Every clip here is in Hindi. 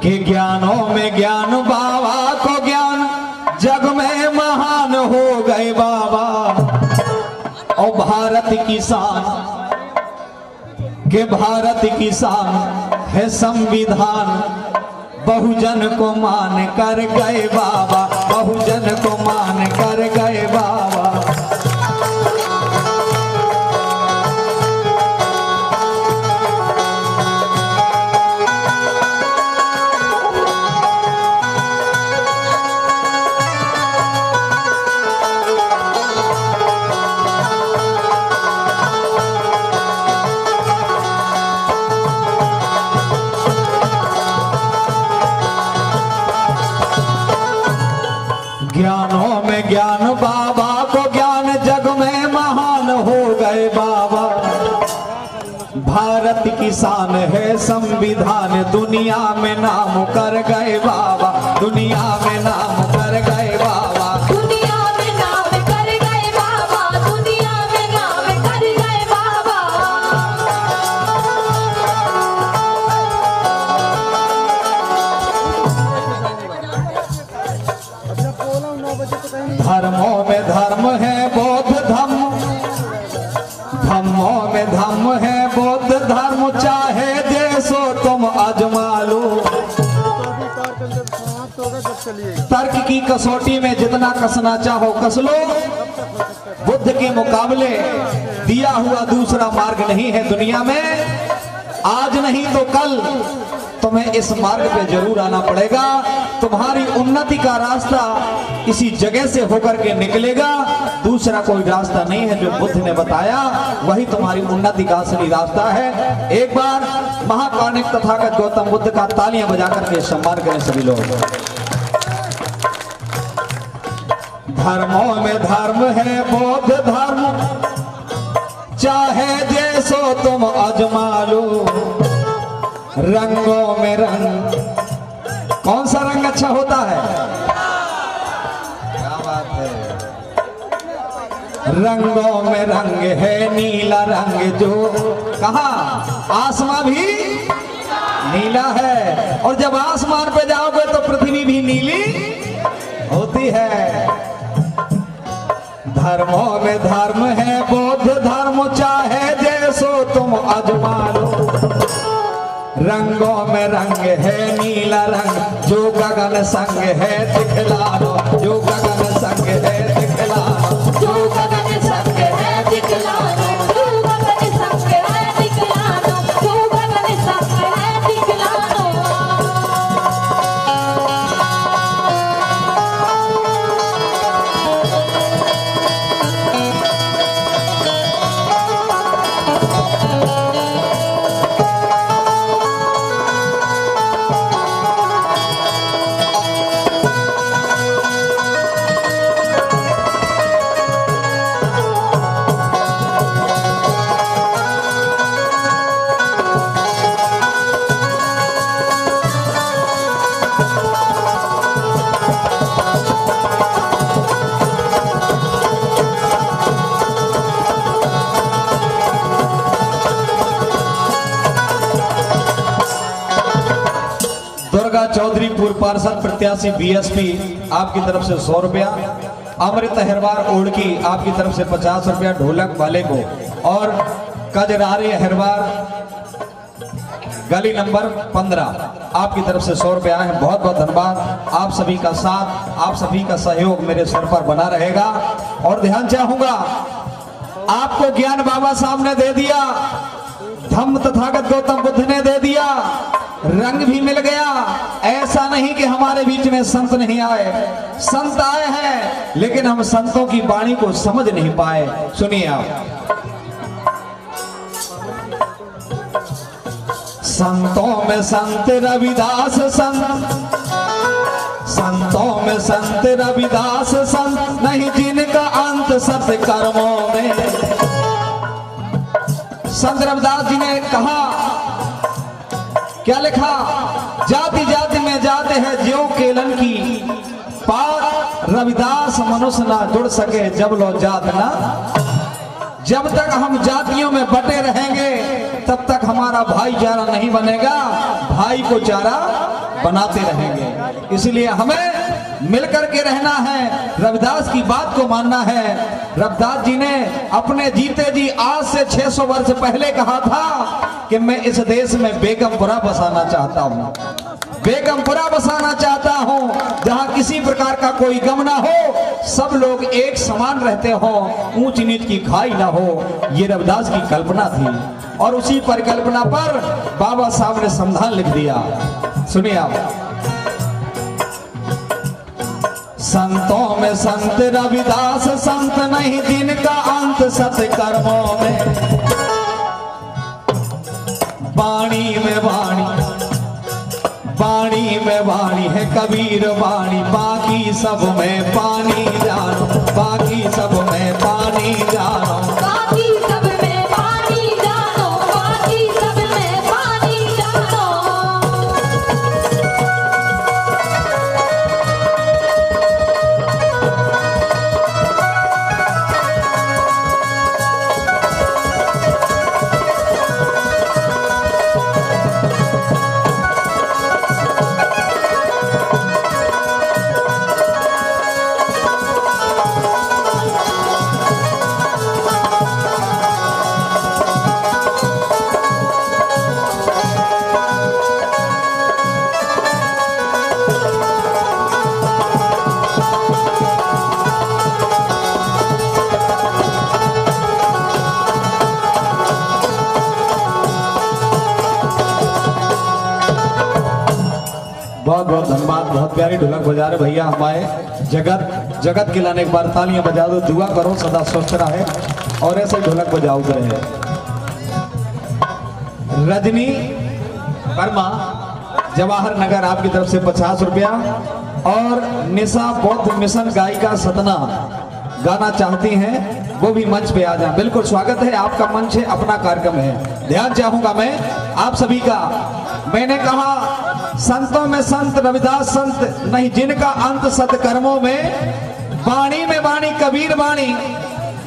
कि ज्ञानों में ज्ञान बाबा को ज्ञान जग में महान हो गए बाबा। और भारत की शान के भारत की शान है संविधान, बहुजन को मान कर गए बाबा, बहुजन को मान कर गए बाबा। ज्ञानों में ज्ञान बाबा को ज्ञान जग में महान हो गए बाबा। भारत की शान है संविधान, दुनिया में नाम कर गए बाबा, दुनिया में नाम कर गए बाबा। दुनिया में नाम कर गए बाबा, दुनिया में नाम कर गए बाबा। धर्मों में धर्म है बौद्ध धर्म, धर्मों में धर्म है बौद्ध धर्म, चाहे देशो तुम आजमा लो। तर्क की कसौटी में जितना कसना चाहो कस लो, बुद्ध के मुकाबले दिया हुआ दूसरा मार्ग नहीं है दुनिया में। आज नहीं तो कल तुम्हें इस मार्ग पे जरूर आना पड़ेगा। तुम्हारी उन्नति का रास्ता इसी जगह से होकर के निकलेगा, दूसरा कोई रास्ता नहीं है। जो बुद्ध ने बताया वही तुम्हारी उन्नति का असली रास्ता है। एक बार महाकारुणिक तथागत गौतम बुद्ध का तालियां बजाकर के सम्मान करें सभी लोग। धर्मों में धर्म है बौद्ध धर्म, चाहे जैसो तुम आजमा लो। रंगों में रंग, कौन सा रंग अच्छा होता है? क्या बात है। रंगों में रंग है नीला रंग, जो कहा आसमां भी नीला है। और जब आसमान पे जाओगे तो पृथ्वी भी नीली होती है। धर्मों में धर्म है बौद्ध धर्म, चाहे जैसो तुम आजमा लो। रंगों में रंग है नीला रंग, जो गगन संग है दिखला लो, जो गगन संग है दिखला लो, जो गगन संग है दिखला दो, जो गगन संग है दिखला दो, जो गगन संग है दिखला दो। चौधरी पूर्व पार्षद प्रत्याशी बीएसपी आपकी तरफ से 100 रुपया। अमृत हेरवार ओढ़की आपकी तरफ से 50 रुपया ढोलक वाले को। और कजरारी हेरवार गली नंबर 15 आपकी तरफ से 100 रुपया है। बहुत बहुत धन्यवाद। आप सभी का साथ, आप सभी का सहयोग मेरे सर पर बना रहेगा। और ध्यान चाहूंगा, आपको ज्ञान बाबा साहब ने दे दिया, धम्म तथागत गौतम बुद्ध ने दे दिया, रंग भी मिल गया। ऐसा नहीं कि हमारे बीच में संत नहीं आए, संत आए हैं, लेकिन हम संतों की वाणी को समझ नहीं पाए। सुनिए आप। संतों में संत रविदास संत, संतों में संत रविदास संत, नहीं जिनका अंत सत्य कर्मों में। संत रविदास जी ने कहा, क्या लिखा? जाति जाति में जाते हैं ज्यों केलन की पार, रविदास मनुष्य ना जुड़ सके जब लो जात ना। जब तक हम जातियों में बटे रहेंगे तब तक हमारा भाईचारा नहीं बनेगा, भाई को चारा बनाते रहेंगे। इसलिए हमें मिलकर के रहना है, रविदास की बात को मानना है। रविदास जी ने अपने जीते जी आज से 600 वर्ष पहले कहा था कि मैं इस देश में बेगमपुरा बसाना चाहता हूँ, बेगमपुरा बसाना चाहता हूँ, जहाँ किसी प्रकार का कोई गम ना हो, सब लोग एक समान रहते हो, ऊंच नीच की खाई ना हो। ये रविदास की कल्पना थी और उसी परिकल्पना पर बाबा साहब ने संविधान लिख दिया। सुनिए आप। संतों में संत रविदास संत नहीं जिनका अंत सत्कर्मों में, वाणी में वाणी, वाणी में वाणी है कबीर वाणी, बाकी सब में पानी जानो, बाकी सब में पानी जानो, बाकी सब में पानी जानो, बाकी सब में पानी जानो। बहुत बहुत धन्यवाद। बहुत प्यारी ढोलक बजा रहे भैया हमारे जगत जगत के लाने एक बार तालियां बजा दो, दुआ करो सदा स्वस्थ रहे और ऐसे ढोलक बजाओ रहे। रजनी वर्मा जवाहर नगर आपकी तरफ से 50 रुपया, और निशा बौद्ध मिशन गायिका सतना गाना चाहती हैं, वो भी मंच पे आ जाए। बिल्कुल स्वागत है, आपका मंच है, अपना कार्यक्रम है। ध्यान चाहूंगा मैं आप सभी का। मैंने कहा संतों में संत रविदास संत नहीं जिनका अंत सत्कर्मों में, वाणी में वाणी कबीर वाणी,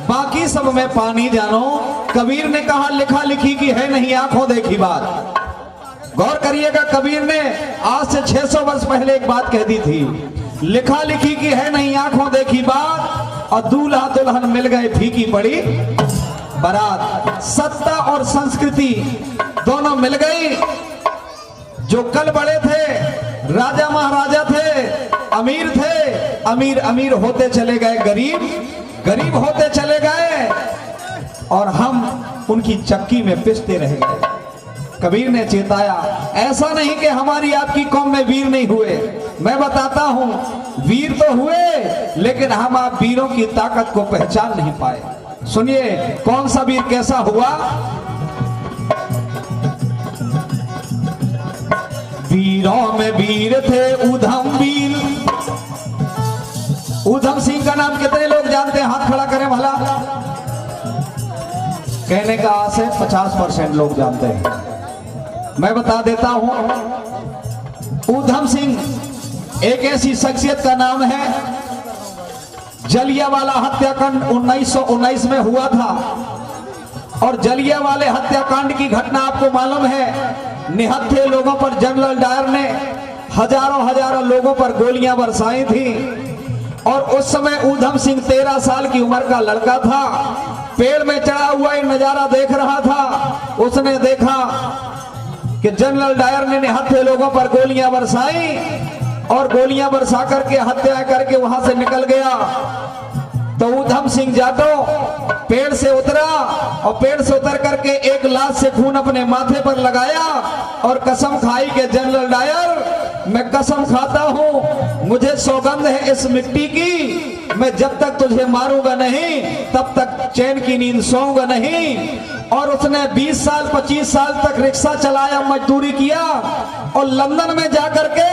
बाकी सब में पानी जानो। कबीर ने कहा लिखा लिखी की है नहीं आंखों देखी बात। गौर करिएगा, कबीर ने आज से 600 वर्ष पहले एक बात कह दी थी, लिखा लिखी की है नहीं आंखों देखी बात, और दूल्हा दुल्हन मिल गए फीकी पड़ी बारात। सत्ता और संस्कृति दोनों मिल गई। जो कल बड़े थे, राजा महाराजा थे, अमीर थे, अमीर अमीर होते चले गए, गरीब गरीब होते चले गए, और हम उनकी चक्की में पिसते रह गए। कबीर ने चेताया, ऐसा नहीं कि हमारी आपकी कौम में वीर नहीं हुए, मैं बताता हूं, वीर तो हुए, लेकिन हम आप वीरों की ताकत को पहचान नहीं पाए। सुनिए कौन सा वीर कैसा हुआ। वीरों में वीर थे उधम वीर। उधम सिंह का नाम कितने लोग जानते हैं? हाथ खड़ा करें भला। कहने का आज से 50% लोग जानते हैं। मैं बता देता हूं, उधम सिंह एक ऐसी शख्सियत का नाम है, जलियांवाला हत्याकांड 1919 में हुआ था, और जलियांवाले हत्याकांड की घटना आपको मालूम है, निहत्थे लोगों पर जनरल डायर ने हजारों हजारों लोगों पर गोलियां बरसाई थी। और उस समय उधम सिंह 13 साल की उम्र का लड़का था, पेड़ में चढ़ा हुआ एक नजारा देख रहा था। उसने देखा कि जनरल डायर ने निहत्थे लोगों पर गोलियां बरसाई, और गोलियां बरसा करके हत्या करके वहां से निकल गया। तो उधम सिंह जाटो पेड़ से उतरा, और पेड़ से उतर करके एक लाश से खून अपने माथे पर लगाया, और कसम खाई कि जनरल डायर, मैं कसम खाता हूं, मुझे सौगंध है इस मिट्टी की, मैं जब तक तुझे मारूंगा नहीं तब तक चैन की नींद सोऊंगा नहीं। और उसने 20 साल 25 साल तक रिक्शा चलाया, मजदूरी किया, और लंदन में जाकर के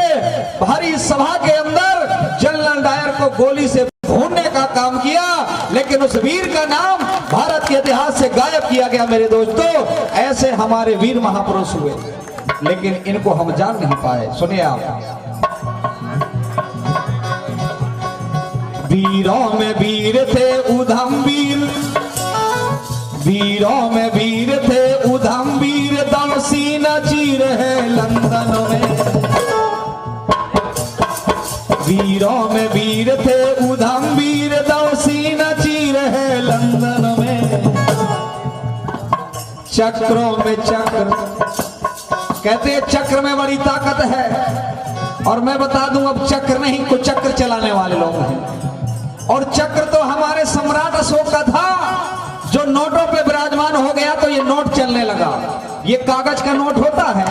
भारी सभा के अंदर जनरल डायर को गोली से भूनने का काम किया। लेकिन उस वीर का नाम भारत के इतिहास से गायब किया गया। मेरे दोस्तों, ऐसे हमारे वीर महापुरुष हुए, लेकिन इनको हम जान नहीं पाए। सुनिए आप। वीरों में वीर थे उधम वीर, वीरों में वीर थे उधम वीर, दम सीना चीर है लंदन में। वीरों में वीर थे उधम वीर दौसी न चीर है लंदन में। चक्रों में चक्र, कहते हैं चक्र में बड़ी ताकत है। और मैं बता दूं अब चक्र नहीं, कुछ चक्र चलाने वाले लोग हैं। और चक्र तो हमारे सम्राट अशोक का था, जो नोटों पे विराजमान हो गया तो ये नोट चलने लगा। ये कागज का नोट होता है,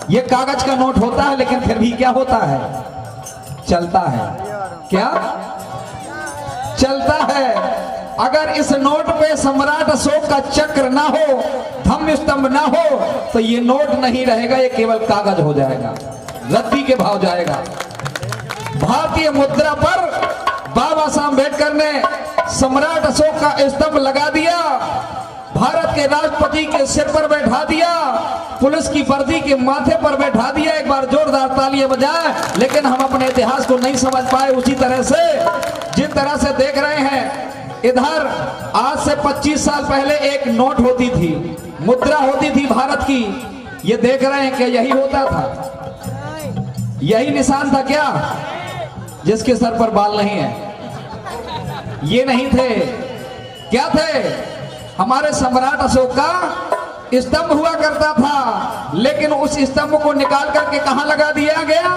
ये कागज का नोट होता है, लेकिन फिर भी क्या होता है, चलता है। क्या चलता है? अगर इस नोट पे सम्राट अशोक का चक्र ना हो, धम्म स्तंभ ना हो, तो ये नोट नहीं रहेगा, ये केवल कागज हो जाएगा, रद्दी के भाव जाएगा। भारतीय मुद्रा पर बाबा साहब अम्बेडकर ने सम्राट अशोक का स्तंभ लगा दिया, भारत के राष्ट्रपति के सिर पर बैठा दिया, पुलिस की वर्दी के माथे पर बैठा दिया। एक बार जोरदार तालियां बजाएं। लेकिन हम अपने इतिहास को नहीं समझ पाए। उसी तरह से जिस तरह से देख रहे हैं, इधर आज से 25 साल पहले एक नोट होती थी, मुद्रा होती थी भारत की। ये देख रहे हैं कि यही होता था, यही निशान था क्या, जिसके सर पर बाल नहीं है? ये नहीं थे। क्या थे? हमारे सम्राट अशोक का स्तंभ हुआ करता था, लेकिन उस स्तंभ को निकाल करके कहां लगा दिया गया?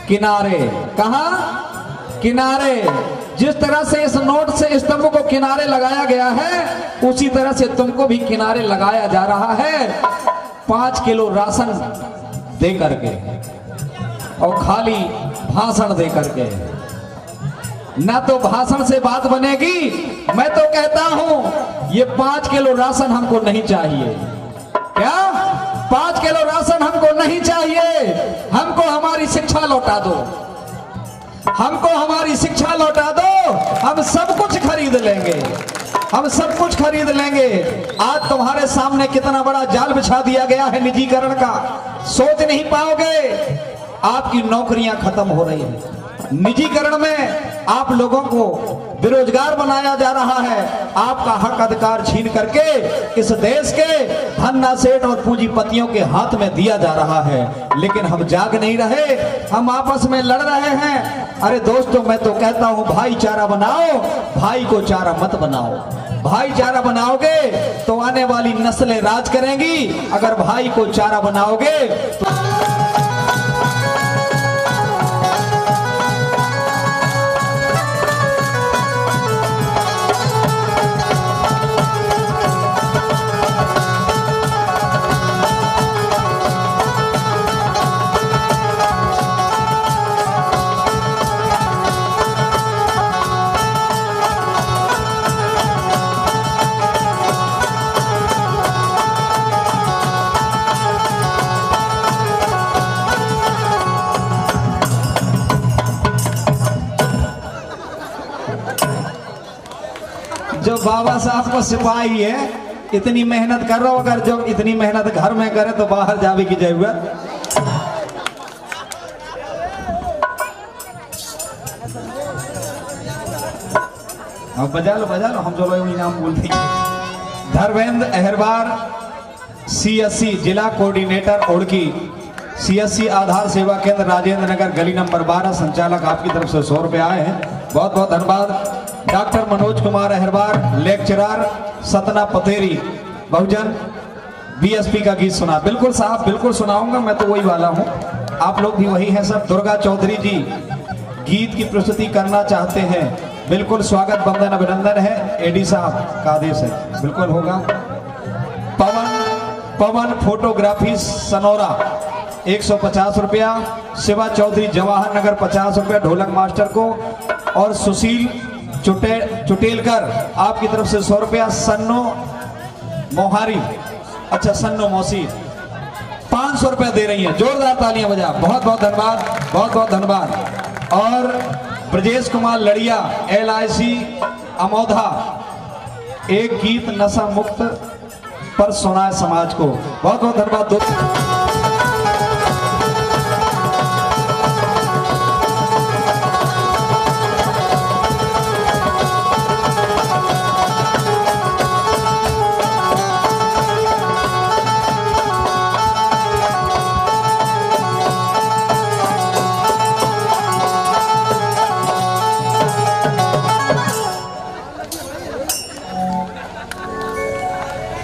किनारे। कहां? किनारे। जिस तरह से इस नोट से स्तंभ को किनारे लगाया गया है, उसी तरह से तुमको भी किनारे लगाया जा रहा है। 5 किलो राशन दे करके और खाली भाषण दे करके। ना तो भाषण से बात बनेगी। मैं तो कहता हूं ये 5 किलो राशन हमको नहीं चाहिए। क्या 5 किलो राशन हमको नहीं चाहिए? हमको हमारी शिक्षा लौटा दो, हमको हमारी शिक्षा लौटा दो। हम सब कुछ खरीद लेंगे, हम सब कुछ खरीद लेंगे। आज तुम्हारे सामने कितना बड़ा जाल बिछा दिया गया है निजीकरण का, सोच नहीं पाओगे। आपकी नौकरियां खत्म हो रही हैं, निजीकरण में आप लोगों को बेरोजगार बनाया जा रहा है। आपका हक अधिकार छीन करके इस देश के धन्ना सेठ और पूंजीपतियों के हाथ में दिया जा रहा है। लेकिन हम जाग नहीं रहे, हम आपस में लड़ रहे हैं। अरे दोस्तों, मैं तो कहता हूं भाईचारा बनाओ, भाई को चारा मत बनाओ। भाईचारा बनाओगे तो आने वाली नस्लें राज करेंगी। अगर भाई को चारा बनाओगे तो जो बाबा साहब को सिपाही है, इतनी मेहनत कर रहा हो। अगर जब इतनी मेहनत घर में करे तो बाहर जावे की जरूरत। अब बजा लो, हम जो लोग नाम बोलते हैं। धर्मेंद्र अहरबार, CSC जिला कोऑर्डिनेटर ओड़की, CSC आधार सेवा केंद्र राजेंद्र नगर गली नंबर 12 संचालक, आपकी तरफ से 100 रुपए आए हैं, बहुत बहुत धन्यवाद। डॉक्टर मनोज कुमार अहरबार, लेक्चरर, सतना पतेरी, बहुजन, BSP का गीत सुना। बिल्कुल साहब, बिल्कुल सुनाऊंगा, मैं तो वही वाला हूं, आप लोग भी वही हैं सब। दुर्गा चौधरी जी गीत की प्रस्तुति करना चाहते हैं, बिल्कुल स्वागत वंदन अभिनंदन है। AD साहब का आदेश है, बिल्कुल होगा। पवन फोटोग्राफी सनौरा 150 रुपया, शिवा चौधरी जवाहर नगर 50 रुपया ढोलक मास्टर को, और सुशील चुटेलकर आपकी तरफ से 100 रुपया। सन्नो मोहारी, अच्छा सन्नो मौसी 500 रुपया दे रही है, जोरदार तालियां बजा। बहुत बहुत धन्यवाद, बहुत बहुत धन्यवाद। और ब्रजेश कुमार लड़िया LIC अमोधा, एक गीत नशा मुक्त पर सुनाए समाज को, बहुत बहुत धन्यवाद।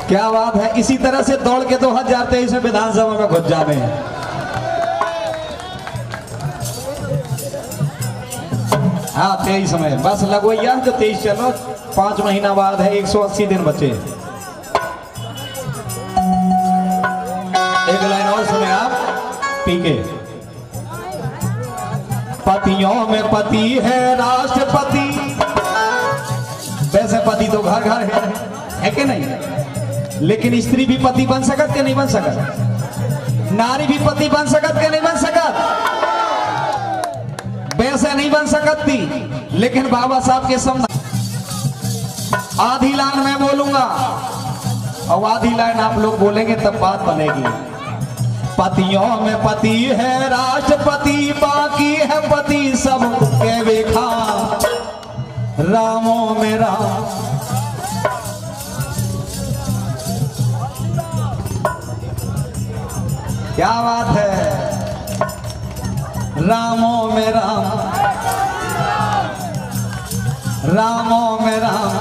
क्या बात है। इसी तरह से दौड़ के 2023 में विधानसभा में घुस जाने हैं। हाँ 23 में बस लगवैया तो 23 चलो, 5 महीना बाद है, 180 दिन बचे। एक लाइन और सुने आप पीके। पतियों में पति है राष्ट्रपति, वैसे पति तो घर घर है कि नहीं, लेकिन स्त्री भी पति बन सकत के नहीं बन सकत, नारी भी पति बन सकत के नहीं बन सकत, वैसे नहीं बन सकती। लेकिन बाबा साहब के सामने आधी लाइन मैं बोलूंगा और आधी लाइन आप लोग बोलेंगे तब बात बनेगी। पतियों में पति है राष्ट्रपति, बाकी है पति सब के बेखा, रामों में राम। क्या बात है। रामों में राम, रामों में राम,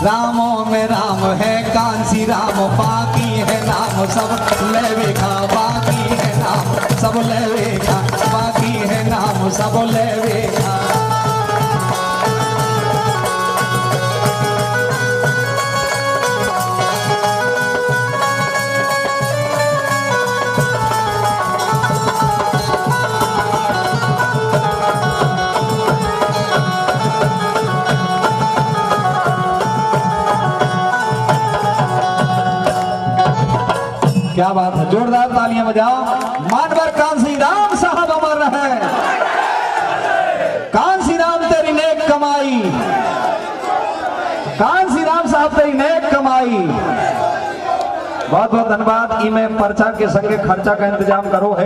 रामों में राम है कांसी राम, बाकी है नाम सब लेवेगा, बाकी है नाम सब लेवेगा, बाकी है नाम सब लेवेगा। क्या बात है, जोरदार तालियां बजाओ। मानवर कांसी राम साहब अमर रहे, कांसी राम तेरी नेक कमाई, कांसी राम साहब तेरी नेक कमाई। बहुत बहुत धन्यवाद। इमें पर्चा के संगे खर्चा का इंतजाम करो है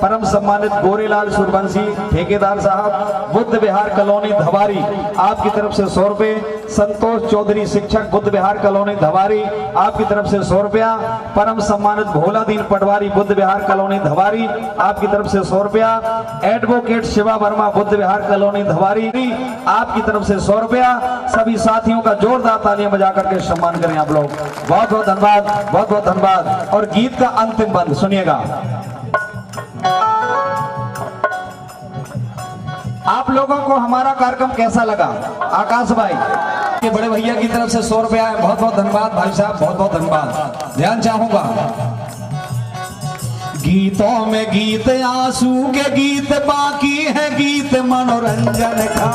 परम सम्मानित गोरेलाल सूरवंशी ठेकेदार साहब, बुद्ध विहार कॉलोनी धवारी, आपकी तरफ से 100 रुपए। संतोष चौधरी शिक्षक, बुद्ध विहार कॉलोनी धवारी, आपकी तरफ से 100 रुपया। परम सम्मानित भोला दीन पटवारी, बुद्ध विहार कॉलोनी धवारी, आपकी तरफ से 100 रुपया। एडवोकेट शिवा वर्मा, बुद्ध विहार कॉलोनी धवारी, आपकी तरफ से 100 रुपया। सभी साथियों का जोरदार तालियां बजा करके सम्मान करें आप लोग। बहुत बहुत धन्यवाद, बहुत बहुत धन्यवाद। और गीत का अंतिम बंद सुनिएगा। आप लोगों को हमारा कार्यक्रम कैसा लगा? आकाश भाई के बड़े भैया की तरफ से 100 रुपया है। बहुत बहुत धन्यवाद भाई साहब, बहुत बहुत धन्यवाद। ध्यान चाहूंगा। गीतों में गीत आंसू के गीत, बाकी है गीत मनोरंजन का।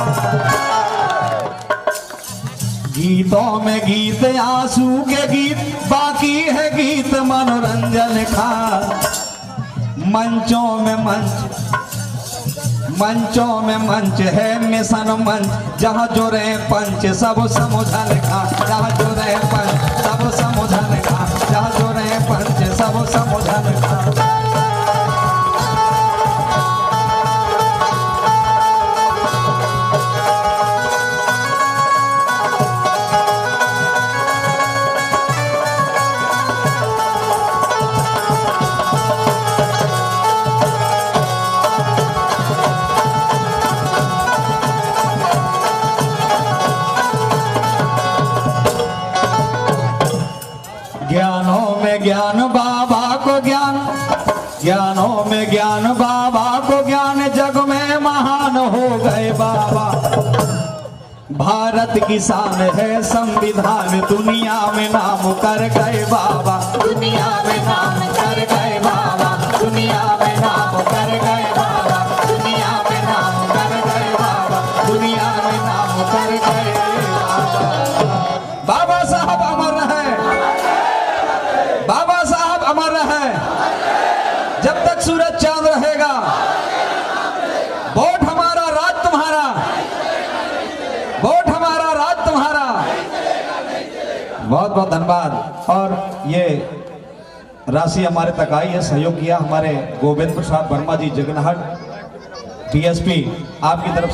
गीतों में गीत आंसू के गीत, बाकी है गीत मनोरंजन का। मंचों में मंच, मंचों में मंच है मिशन मंच, जहाँ जो रहे पंच सब समझन का, जहाँ जो रहे पंच सब समझन का, जहाँ जो रहे पंच सब समझन का। ज्ञानों में ज्ञान बाबा को ज्ञान, ज्ञानों में ज्ञान बाबा को ज्ञान, जग में महान हो गए बाबा। भारत की शान है संविधान, दुनिया में नाम कर गए बाबा, दुनिया में नाम कर गए बाबा, दुनिया में नाम कर गए बाबा, दुनिया में नाम कर गए बाबा, दुनिया में नाम कर गए बाबा। बाबा साहब अमर रहे, बाबा साहब अमर रहे, जब तक सूरज चांद रहेगा। वोट हमारा राज तुम्हारा, वोट हमारा राज तुम्हारा। बहुत बहुत धन्यवाद। और ये राशि हमारे तक आई है, सहयोग किया हमारे गोविंद प्रसाद वर्मा जी जगनहट डीएसपी, आपकी तरफ